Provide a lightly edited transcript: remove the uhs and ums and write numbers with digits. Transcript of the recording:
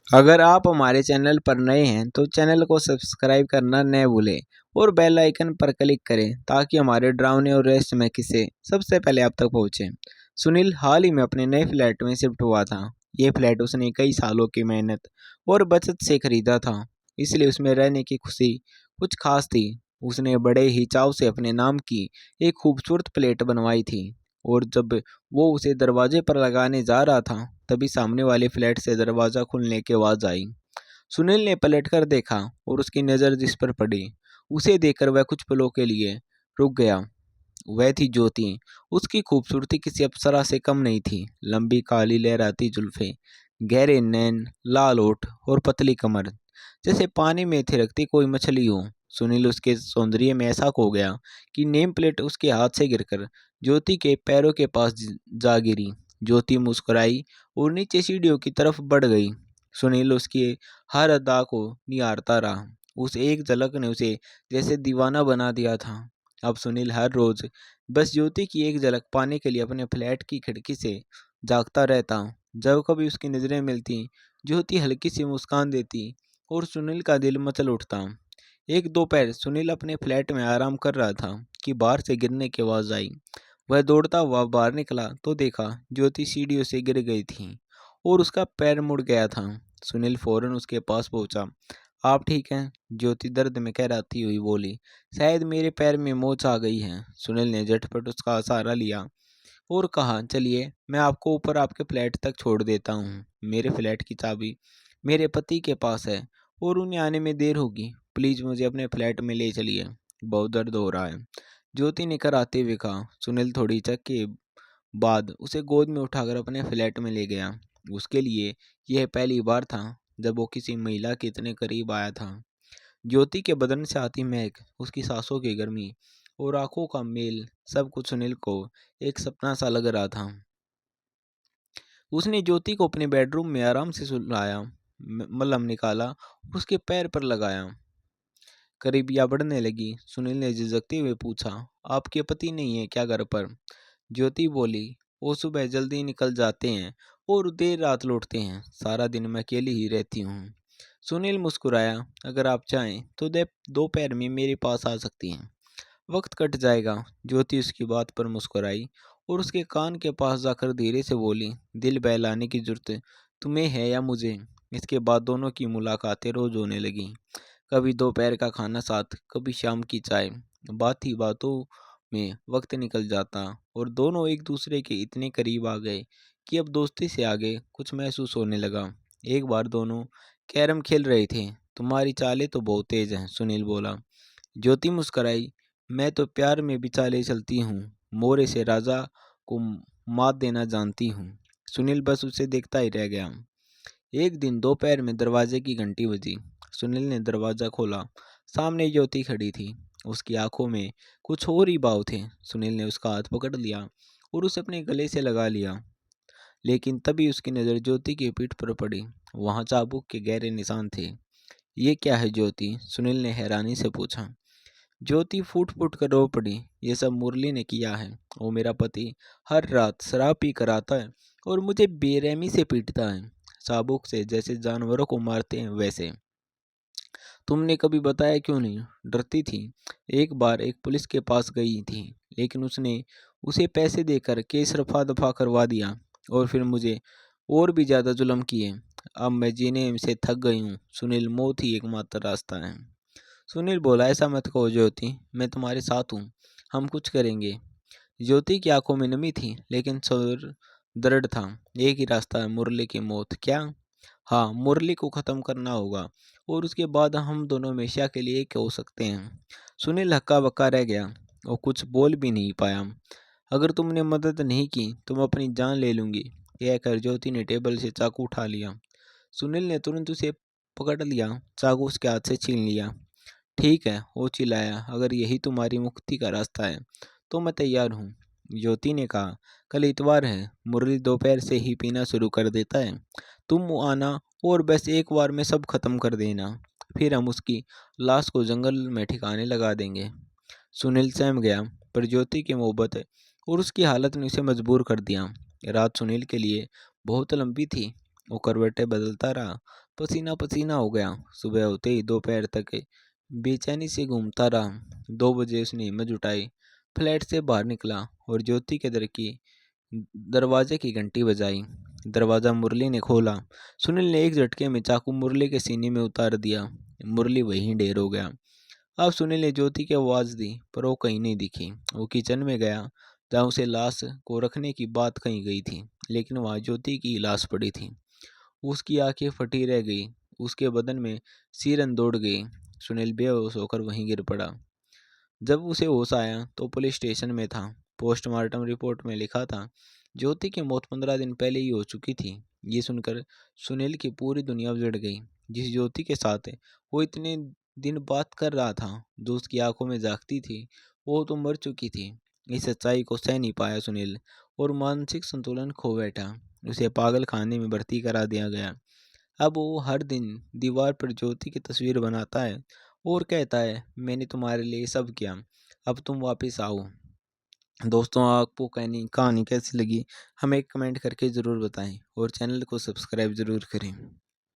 अगर आप हमारे चैनल पर नए हैं तो चैनल को सब्सक्राइब करना न भूलें और बेल आइकन पर क्लिक करें ताकि हमारे डरावने और रहस्यमय किस्से सबसे पहले आप तक पहुंचें। सुनील हाल ही में अपने नए फ्लैट में शिफ्ट हुआ था। ये फ्लैट उसने कई सालों की मेहनत और बचत से खरीदा था, इसलिए उसमें रहने की खुशी कुछ खास थी। उसने बड़े ही चाव से अपने नाम की एक खूबसूरत प्लेट बनवाई थी और जब वो उसे दरवाजे पर लगाने जा रहा था तभी सामने वाले फ्लैट से दरवाज़ा खुलने की आवाज़ आई। सुनील ने पलटकर देखा और उसकी नज़र जिस पर पड़ी उसे देखकर वह कुछ पलों के लिए रुक गया। वह थी ज्योति। उसकी खूबसूरती किसी अप्सरा से कम नहीं थी। लंबी काली लहराती जुल्फें, गहरे नैन, लाल ओठ और पतली कमर, जैसे पानी में थिरकती कोई मछली हो। सुनील उसके सौंदर्य में ऐसा खो गया कि नेम प्लेट उसके हाथ से गिरकर ज्योति के पैरों के पास जा गिरी। ज्योति मुस्कुराई और नीचे सीढ़ियों की तरफ बढ़ गई। सुनील उसकी हर अदा को निहारता रहा। उस एक झलक ने उसे जैसे दीवाना बना दिया था। अब सुनील हर रोज बस ज्योति की एक झलक पाने के लिए अपने फ्लैट की खिड़की से झांकता रहता। जब कभी उसकी नज़रें मिलती, ज्योति हल्की सी मुस्कान देती और सुनील का दिल मचल उठता। एक दोपहर सुनील अपने फ्लैट में आराम कर रहा था कि बाहर से गिरने की आवाज़ आई। वह दौड़ता हुआ बाहर निकला तो देखा ज्योति सीढ़ियों से गिर गई थी और उसका पैर मुड़ गया था। सुनील फौरन उसके पास पहुंचा। आप ठीक हैं? ज्योति दर्द में कहराती हुई बोली। शायद मेरे पैर में मोच आ गई है। सुनील ने झटपट उसका सहारा लिया और कहा, चलिए मैं आपको ऊपर आपके फ्लैट तक छोड़ देता हूँ। मेरे फ्लैट की चाबी मेरे पति के पास है और उन्हें आने में देर होगी। प्लीज़ मुझे अपने फ्लैट में ले चलिए, बहुत दर्द हो रहा है। ज्योति ने कराते हुए कहा। सुनील थोड़ी हिचक के बाद उसे गोद में उठाकर अपने फ्लैट में ले गया। उसके लिए यह पहली बार था जब वो किसी महिला के इतने करीब आया था। ज्योति के बदन से आती महक, उसकी सांसों की गर्मी और आंखों का मेल, सब कुछ सुनील को एक सपना सा लग रहा था। उसने ज्योति को अपने बेडरूम में आराम से सुलाया, मलहम निकाला और उसके पैर पर लगाया। करीबियाँ बढ़ने लगी। सुनील ने झिझकते हुए पूछा, आपके पति नहीं है क्या घर पर? ज्योति बोली, वो सुबह जल्दी निकल जाते हैं और देर रात लौटते हैं। सारा दिन मैं अकेली ही रहती हूँ। सुनील मुस्कुराया, अगर आप चाहें तो दोपहर में मेरे पास आ सकती हैं, वक्त कट जाएगा। ज्योति उसकी बात पर मुस्कुराई और उसके कान के पास जाकर धीरे से बोली, दिल बहलाने की जरूरत तुम्हें है या मुझे? इसके बाद दोनों की मुलाकातें रोज होने लगी। कभी दोपहर का खाना साथ, कभी शाम की चाय। बात ही बातों में वक्त निकल जाता और दोनों एक दूसरे के इतने करीब आ गए कि अब दोस्ती से आगे कुछ महसूस होने लगा। एक बार दोनों कैरम खेल रहे थे। तुम्हारी चालें तो बहुत तेज हैं, सुनील बोला। ज्योति मुस्कराई, मैं तो प्यार में भी चालें चलती हूँ, मोरे से राजा को मात देना जानती हूँ। सुनील बस उसे देखता ही रह गया। एक दिन दोपहर में दरवाजे की घंटी बजी। सुनील ने दरवाज़ा खोला। सामने ज्योति खड़ी थी। उसकी आंखों में कुछ और ही भाव थे। सुनील ने उसका हाथ पकड़ लिया और उसे अपने गले से लगा लिया, लेकिन तभी उसकी नज़र ज्योति की पीठ पर पड़ी। वहाँ चाबुक के गहरे निशान थे। ये क्या है ज्योति? सुनील ने हैरानी से पूछा। ज्योति फूट फूट कर रो पड़ी। ये सब मुरली ने किया है। वो मेरा पति हर रात शराब पी कर आता है और मुझे बेरहमी से पीटता है, चाबुक से, जैसे जानवरों को मारते हैं वैसे। तुमने कभी बताया क्यों नहीं? डरती थी। एक बार एक पुलिस के पास गई थी, लेकिन उसने उसे पैसे देकर केस रफा दफा करवा दिया और फिर मुझे और भी ज़्यादा जुल्म किए। अब मैं जीने से थक गई हूँ। सुनील, मौत ही एकमात्र रास्ता है। सुनील बोला, ऐसा मत कहो ज्योति, मैं तुम्हारे साथ हूँ, हम कुछ करेंगे। ज्योति की आंखों में नमी थी, लेकिन स्वर दृढ़ था। एक ही रास्ता है, मुरली की मौत। क्या? हाँ, मुरली को ख़त्म करना होगा और उसके बाद हम दोनों हमेशा के लिए एक हो सकते हैं। सुनील हक्का बक्का रह गया और कुछ बोल भी नहीं पाया। अगर तुमने मदद नहीं की तो मैं अपनी जान ले लूँगी, कहकर ज्योति ने टेबल से चाकू उठा लिया। सुनील ने तुरंत उसे पकड़ लिया, चाकू उसके हाथ से छीन लिया। ठीक है, वो चिल्लाया, अगर यही तुम्हारी मुक्ति का रास्ता है तो मैं तैयार हूँ। ज्योति ने कहा, कल इतवार है, मुरली दोपहर से ही पीना शुरू कर देता है। तुम आना और बस एक बार में सब खत्म कर देना, फिर हम उसकी लाश को जंगल में ठिकाने लगा देंगे। सुनील सहम गया, पर ज्योति की मोहब्बत और उसकी हालत ने उसे मजबूर कर दिया। रात सुनील के लिए बहुत लंबी थी। वो करवटें बदलता रहा, पसीना पसीना हो गया। सुबह होते ही दोपहर तक बेचैनी से घूमता रहा। 2 बजे उसने हिम्मत जुटाई, फ्लैट से बाहर निकला और ज्योति के दरवाजे की घंटी बजाई। दरवाज़ा मुरली ने खोला। सुनील ने एक झटके में चाकू मुरली के सीने में उतार दिया। मुरली वहीं ढेर हो गया। अब सुनील ने ज्योति की आवाज़ दी, पर वो कहीं नहीं दिखी। वो किचन में गया, जहाँ उसे लाश को रखने की बात कही गई थी, लेकिन वहाँ ज्योति की लाश पड़ी थी। उसकी आंखें फटी रह गई, उसके बदन में सिरन दौड़ गई। सुनील बेहोश होकर वहीं गिर पड़ा। जब उसे होश आया तो पुलिस स्टेशन में था। पोस्टमार्टम रिपोर्ट में लिखा था, ज्योति की मौत 15 दिन पहले ही हो चुकी थी। ये सुनकर सुनील की पूरी दुनिया उजड़ गई। जिस ज्योति के साथ वो इतने दिन बात कर रहा था, जो उसकी आंखों में झांकती थी, वो तो मर चुकी थी। इस सच्चाई को सह नहीं पाया सुनील, और मानसिक संतुलन खो बैठा। उसे पागल खाने में भर्ती करा दिया गया। अब वो हर दिन दीवार पर ज्योति की तस्वीर बनाता है और कहता है, मैंने तुम्हारे लिए सब किया, अब तुम वापस आओ। दोस्तों, आपको कहानी कैसी लगी, हमें कमेंट करके ज़रूर बताएं और चैनल को सब्सक्राइब ज़रूर करें।